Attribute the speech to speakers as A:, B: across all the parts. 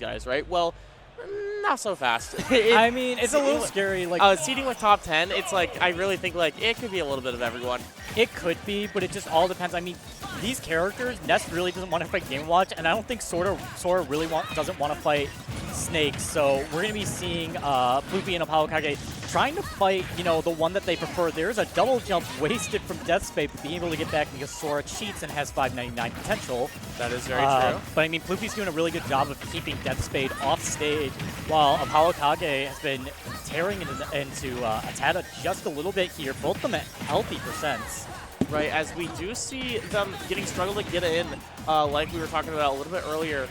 A: guys, right? Well, not so fast.
B: I mean, it's a little scary. Like
A: seeding with top 10, it's like I really think like it could be a little bit of everyone.
B: it could be, but it just all depends. I mean, these characters, Ness really doesn't want to fight Game Watch, and I don't think Sora really doesn't want to fight Snake. So we're going to be seeing Ploopy and ApolloKage trying to fight, you know, the one that they prefer. There's a double jump wasted from Deathspade, but being able to get back because Sora cheats and has 599 potential.
A: That is very true.
B: But I mean, Ploopy's doing a really good job of keeping Deathspade off stage, while ApolloKage has been tearing into ATATA just a little bit here. Both of them at healthy percents.
A: Right, as we do see them struggle to get in, like we were talking about a little bit earlier,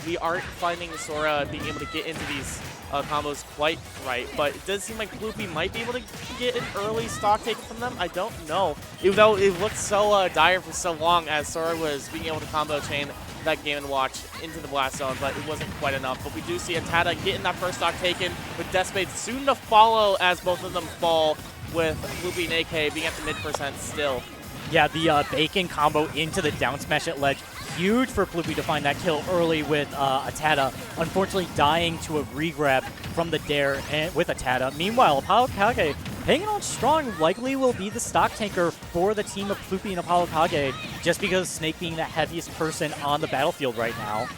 A: we aren't finding Sora being able to get into these combos quite right, but it does seem like Ploopy might be able to get an early stock take from them. I don't know, even though it looked so dire for so long as Sora was being able to combo chain that Game & Watch into the blast zone, but it wasn't quite enough. But we do see ATATA getting that first stock taken, with Deathspade soon to follow as both of them fall, with Ploopy and AK being at the mid% still.
B: Yeah, the bacon combo into the down smash at ledge. Huge for Ploopy to find that kill early with ATATA. Unfortunately dying to a regrab from the dare and with ATATA. Meanwhile, ApolloKage hanging on strong, likely will be the stock tanker for the team of Ploopy and ApolloKage, just because Snake being the heaviest person on the battlefield right now.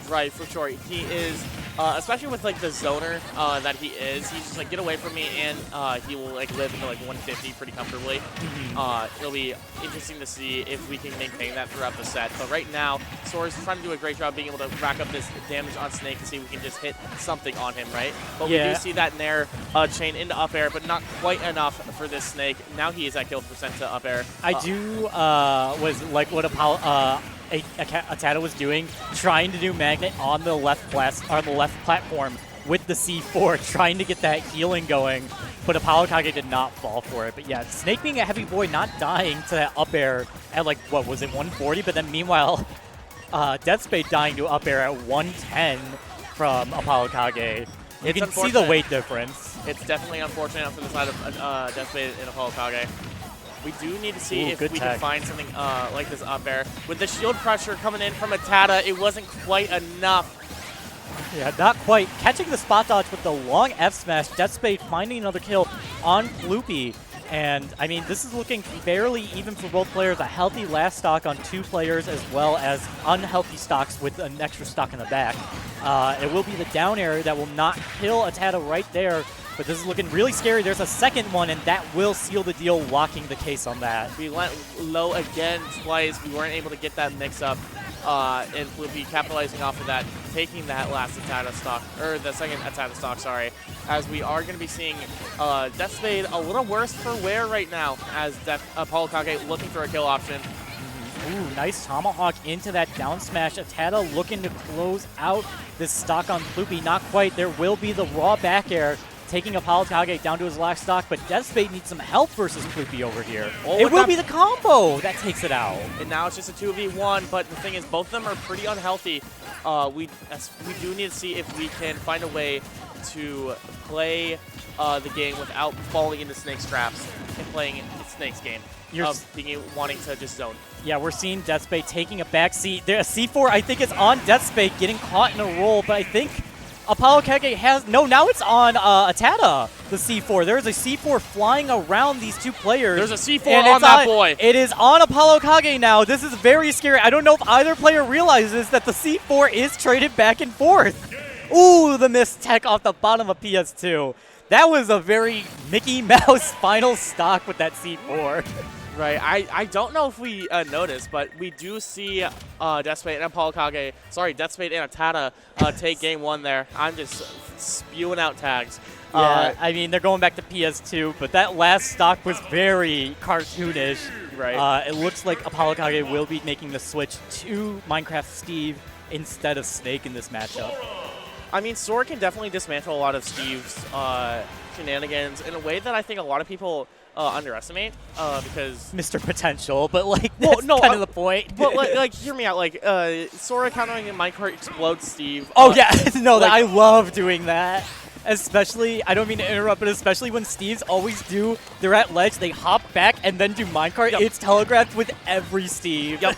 A: Right, for sure. He is, especially with like the zoner that he is, he's just like, get away from me, and he will like live into like 150 pretty comfortably. It'll be interesting to see if we can maintain that throughout the set. But right now, Sora's trying to do a great job being able to rack up this damage on Snake to see if we can just hit something on him, right? But we do see that Nair chain into up air, but not quite enough for this Snake. Now he is at kill percent to up air.
B: I do was like what ATATA was doing, trying to do Magnet on the left platform with the C4, trying to get that healing going, but ApolloKage did not fall for it. But yeah, Snake being a heavy boy, not dying to that up air at like, what was it, 140? But then meanwhile, Deathspade dying to up air at 110 from ApolloKage. You can see the weight difference.
A: It's definitely unfortunate for the side of Deathspade and ApolloKage. We do need to see if we can find something like this up air. With the shield pressure coming in from ATATA, it wasn't quite enough.
B: Yeah, not quite. Catching the spot dodge with the long F smash, Deathspade finding another kill on Ploopy. And, I mean, this is looking fairly even for both players. A healthy last stock on 2 players, as well as unhealthy stocks with an extra stock in the back. It will be the down air that will not kill ATATA right there. But this is looking really scary. There's a second one, and that will seal the deal, locking the case on that.
A: We went low again twice. We weren't able to get that mix-up, and Ploopy capitalizing off of that, taking that last ATATA stock, or the second ATATA stock, sorry, as we are going to be seeing Deathspade a little worse for wear right now, as ApolloKage looking for a kill option.
B: Ooh, nice tomahawk into that down smash. ATATA looking to close out this stock on Ploopy. Not quite. There will be the raw back air, taking ApolloKage down to his last stock, but Deathspade needs some help versus Ploopy over here. It will be the combo that takes it out.
A: And now it's just a 2v1, but the thing is, both of them are pretty unhealthy. We do need to see if we can find a way to play the game without falling into Snake's traps and playing Snake's game. Wanting to just zone.
B: Yeah, we're seeing Deathspade taking a back seat. There, a C4, I think it's on Deathspade, getting caught in a roll, but I think ApolloKage has... No, now it's on ATATA, the C4. There's a C4 flying around these 2 players.
A: There's a C4 on that boy.
B: It is on ApolloKage now. This is very scary. I don't know if either player realizes that the C4 is traded back and forth. Ooh, the missed tech off the bottom of PS2. That was a very Mickey Mouse final stock with that C4.
A: Right, I don't know if we noticed, but we do see Deathspade and ApolloKage, sorry, Deathspade and ATATA take game 1 there. I'm just spewing out tags.
B: Yeah, I mean, they're going back to PS2, but that last stock was very cartoonish.
A: Right.
B: It looks like ApolloKage will be making the switch to Minecraft Steve instead of Snake in this matchup.
A: I mean, Sora can definitely dismantle a lot of Steve's shenanigans in a way that I think a lot of people underestimate, because
B: Mr. Potential, but like that's kind of the point.
A: But like, hear me out. Like, Sora countering in minecart explodes Steve.
B: Oh yeah, no, like, I love doing that. Especially, I don't mean to interrupt, but especially when Steves always do, they're at ledge, they hop back and then do minecart. Yep. It's telegraphed with every Steve.
A: Yep.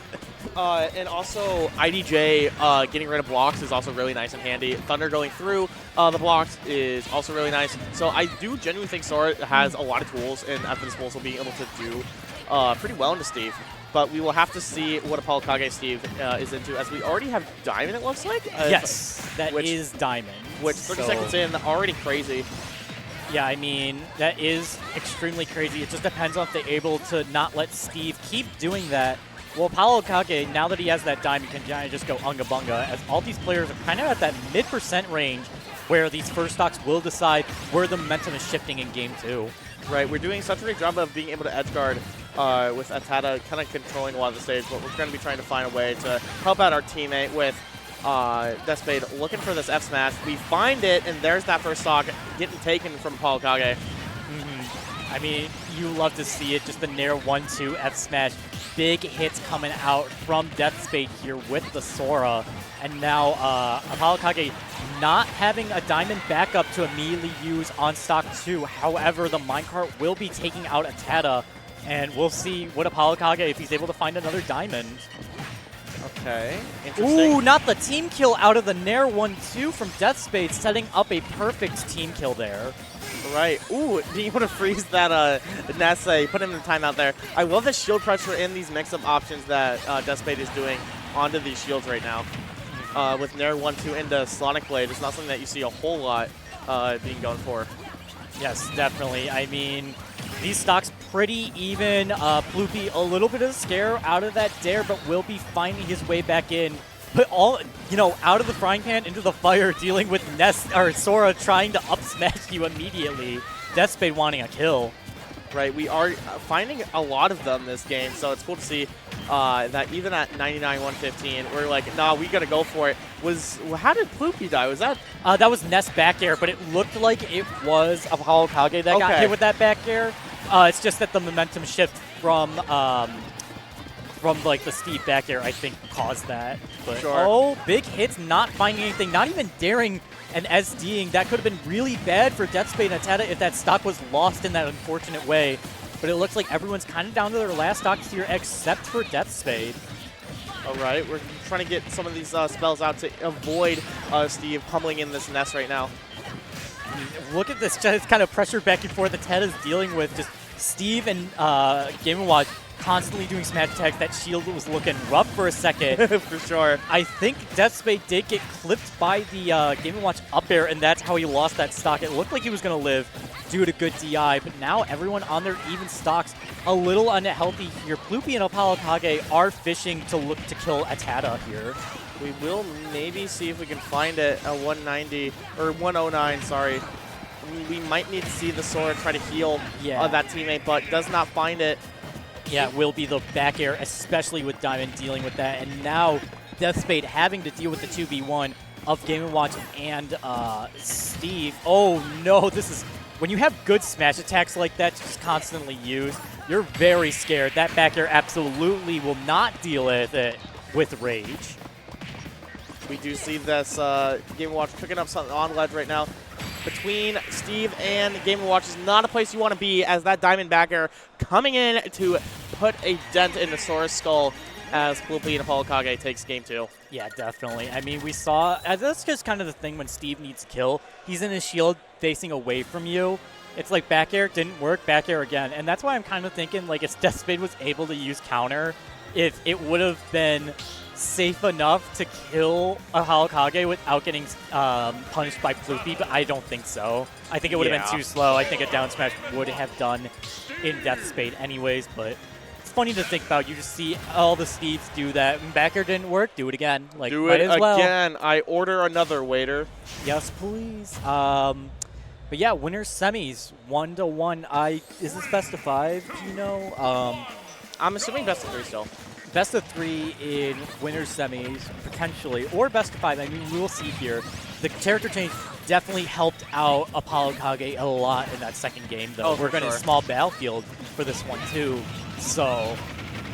A: And also, IDJ getting rid of blocks is also really nice and handy. Thunder going through the blocks is also really nice. So I do genuinely think Sora has a lot of tools, and at the disposal being able to do pretty well into Steve. But we will have to see what ApolloKage Steve is into, as we already have Diamond, it looks like.
B: Yes, that is Diamond.
A: Which 30 seconds in, already crazy.
B: Yeah, I mean, that is extremely crazy. It just depends on if they're able to not let Steve keep doing that. Well, ApolloKage, now that he has that Diamond, can kind of just go unga bunga, as all these players are kind of at that mid% range where these first stocks will decide where the momentum is shifting in Game 2.
A: Right, we're doing such a great job of being able to edge guard with ATATA kind of controlling a lot of the stage, but we're going to be trying to find a way to help out our teammate with Deathspade looking for this F smash. We find it, and there's that first stock getting taken from ApolloKage.
B: I mean, you love to see it, just the Nair 1-2 F smash. Big hits coming out from Deathspade here with the Sora. And now ApolloKage not having a Diamond backup to immediately use on stock 2. However, the minecart will be taking out ATATA, and we'll see what ApolloKage, if he's able to find another Diamond.
A: Okay, interesting.
B: Ooh, not the team kill out of the Nair 1-2 from Deathspade, setting up a perfect team kill there.
A: Right. Ooh, being able to freeze that Nessa, put him in the timeout there. I love the shield pressure in these mix-up options that Deathspade is doing onto these shields right now. With Nair 1-2 into Sonic Blade, it's not something that you see a whole lot being going for.
B: Yes, definitely. I mean, these stocks pretty even. Ploopy a little bit of a scare out of that dare, but will be finding his way back in. Put all, out of the frying pan into the fire, dealing with Sora trying to up smash you immediately. Deathspade wanting a kill.
A: Right, we are finding a lot of them this game, so it's cool to see that even at 99-115, we're like, nah, we gotta go for it. How did Ploopy die? Was that?
B: That was Ness back air, but it looked like it was ApolloKage that got hit with that back air. It's just that the momentum shift from like the Steve back air, I think, caused that. But
A: sure.
B: Oh, big hits, not finding anything, not even daring an SDing. That could have been really bad for Deathspade and ATATA if that stock was lost in that unfortunate way. But it looks like everyone's kind of down to their last stocks here except for Deathspade.
A: All right, we're trying to get some of these spells out to avoid Steve pummeling in this nest right now.
B: I mean, look at this just kind of pressure back and forth that ATATA's dealing with. Just Steve and Game & Watch constantly doing smash attacks. That shield was looking rough for a second.
A: For sure.
B: I think Deathspade did get clipped by the Game & Watch up air, and that's how he lost that stock. It looked like he was going to live due to good DI, but now everyone on their even stocks a little unhealthy here. Ploopy and ApolloKage are fishing to look to kill ATATA here.
A: We will maybe see if we can find it at 190, or 109, sorry. We might need to see the Sora try to heal that teammate, but does not find it.
B: Yeah, it will be the back air, especially with Diamond dealing with that. And now Deathspade having to deal with the 2v1 of Game & Watch and Steve. Oh no, this is, when you have good smash attacks like that just constantly used, you're very scared. That back air absolutely will not deal with it with rage.
A: We do see this Game & Watch picking up something on ledge right now. Between Steve and Game & Watch is not a place you want to be, as that Diamond back air coming in to put a dent in the Sora's skull as Ploopy and ApolloKage takes game 2.
B: Yeah, definitely. I mean, we saw, that's just kind of the thing when Steve needs kill. He's in his shield facing away from you. It's like back air didn't work, back air again. And that's why I'm kind of thinking, like, if Deathspade was able to use counter, if it would have been safe enough to kill ApolloKage without getting punished by Ploopy, but I don't think so. I think it would have been too slow. I think a down smash would have done in Deathspade anyways, but it's funny to think about. You just see all the Steves do that. Back air didn't work, do it again. Like,
A: do
B: might
A: it
B: as well.
A: again. I order another, waiter.
B: Yes, please. But yeah, winners semis, 1-1. Is this best of 5? Do you know?
A: I'm assuming best of 3 still.
B: Best of 3 in winners semis, potentially, or best of 5. I mean, we'll see here. The character change definitely helped out ApolloKage a lot in that second game, though. We're going to small battlefield for this one, too. So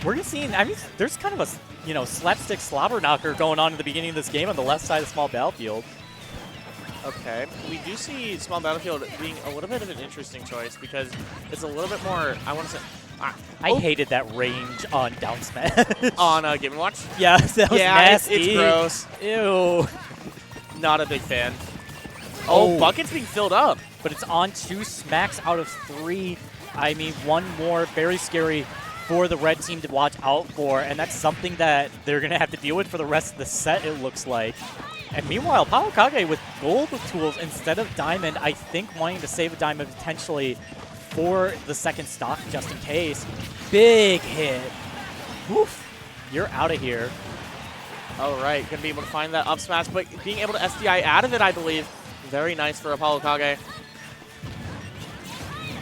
B: we're going to see, I mean, there's kind of a, slapstick slobber knocker going on at the beginning of this game on the left side of small battlefield.
A: Okay. We do see small battlefield being a little bit of an interesting choice because it's a little bit more, I want to say,
B: I hated that range on down smash.
A: On Game & Watch?
B: Yeah, that was nasty.
A: It's gross.
B: Ew.
A: Not a big fan. Oh, bucket's being filled up.
B: But it's on 2 smacks out of 3. I mean, 1 more, very scary for the red team to watch out for, and that's something that they're going to have to deal with for the rest of the set, it looks like. And meanwhile, ApolloKage with gold tools instead of diamond, I think wanting to save a diamond potentially for the second stock just in case. Big hit. Woof. You're out of here.
A: All right, going to be able to find that up smash, but being able to SDI out of it, I believe. Very nice for ApolloKage.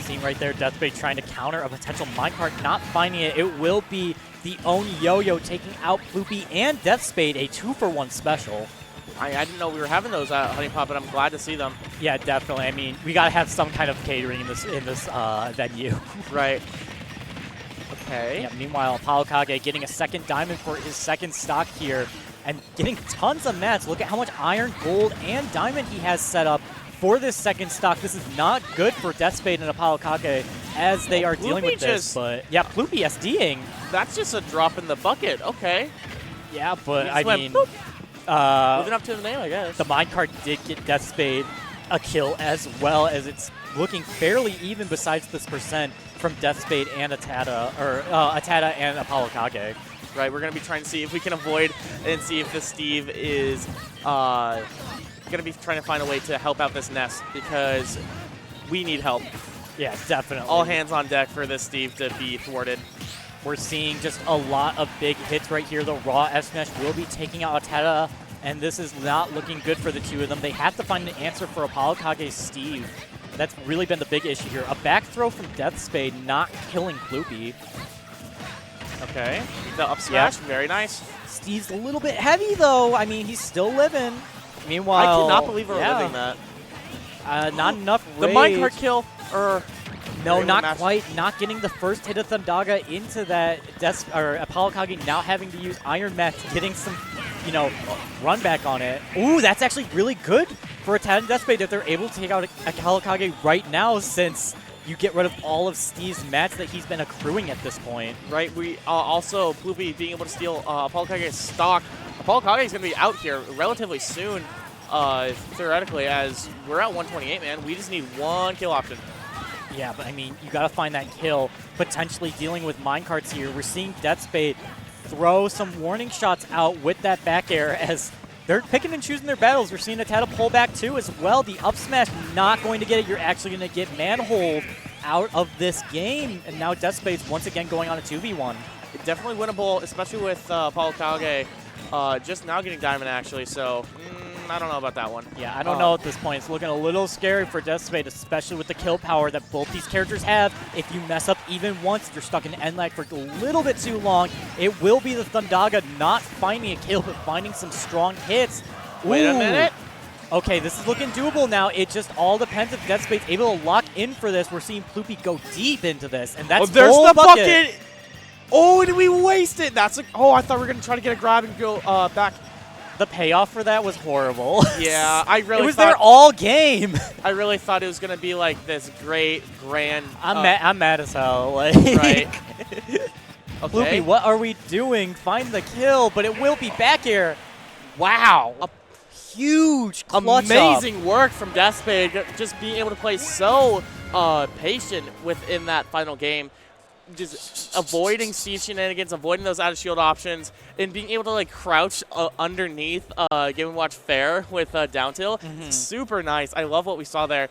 B: Seen right there, Deathspade trying to counter a potential minecart, not finding it. It will be the own Yo-Yo taking out Ploopy and Deathspade, a 2-for-1 special.
A: I didn't know we were having those at Honeypot, but I'm glad to see them.
B: Yeah, definitely. I mean, we gotta have some kind of catering in this venue.
A: Right. Okay.
B: Yeah, meanwhile, ApolloKage getting a second diamond for his second stock here and getting tons of mats. Look at how much iron, gold, and diamond he has set up for this second stock. This is not good for Deathspade and ApolloKage as they are dealing with this. But yeah, Ploopy SDing.
A: That's just a drop in the bucket. Okay.
B: Yeah, but I mean,
A: moving up to the name, I guess.
B: The minecart did get Deathspade a kill as well, as it's looking fairly even besides this percent from Deathspade and ATATA, or ATATA and ApolloKage.
A: Right, we're going to be trying to see if we can avoid and see if this Steve is going to be trying to find a way to help out this nest because we need help.
B: Yeah, definitely.
A: All hands on deck for this Steve to be thwarted.
B: We're seeing just a lot of big hits right here. The raw S-Smash will be taking out ATATA, and this is not looking good for the two of them. They have to find an answer for ApolloKage's Steve. That's really been the big issue here. A back throw from Deathspade not killing Ploopy.
A: Okay, the up smash, very nice.
B: Steve's a little bit heavy, though. I mean, he's still living. Meanwhile,
A: I cannot believe we're living that.
B: Not enough
A: rage. The minecart kill,
B: no, not quite. Not getting the first hit of Thundaga into that ApolloKage now having to use Iron Mats, getting some, run back on it. Ooh, that's actually really good for ATATA and Deathspade if they're able to take out ApolloKage right now, since you get rid of all of Steve's mats that he's been accruing at this point.
A: Right, we also, Ploopy being able to steal ApolloKage's stock. ApolloKage is going to be out here relatively soon, theoretically, as we're at 128, man. We just need 1 kill option.
B: Yeah, but I mean, you got to find that kill. Potentially dealing with minecarts here. We're seeing Deathspade throw some warning shots out with that back air as they're picking and choosing their battles. We're seeing ATATA pull back too as well. The up smash not going to get it. You're actually going to get manhold out of this game. And now Deathspade's once again going on a 2v1.
A: Definitely winnable, especially with ApolloKage just now getting diamond actually. So I don't know about that one.
B: Yeah, I don't know at this point. It's looking a little scary for Deathspade, especially with the kill power that both these characters have. If you mess up even once, you're stuck in end lag for a little bit too long. It will be the Thundaga not finding a kill, but finding some strong hits.
A: Wait a minute.
B: Okay, this is looking doable now. It just all depends if Deathspade's able to lock in for this. We're seeing Ploopy go deep into this, and that's
A: there's the bucket. Oh, did we waste it? That's I thought we were going to try to get a grab and go back.
B: The payoff for that was horrible.
A: Yeah, I really
B: it was there all game.
A: I really thought it was going to be like this great, grand...
B: I'm mad as hell. Like,
A: right.
B: Okay.
A: Ploopy,
B: what are we doing? Find the kill, but it will be back air. Wow. A huge clutch
A: amazing work from Deathspade, just being able to play so patient within that final game. Just avoiding Steve shenanigans, avoiding those out-of-shield options, and being able to like crouch underneath Game & Watch fair with down tilt. Super nice. I love what we saw there.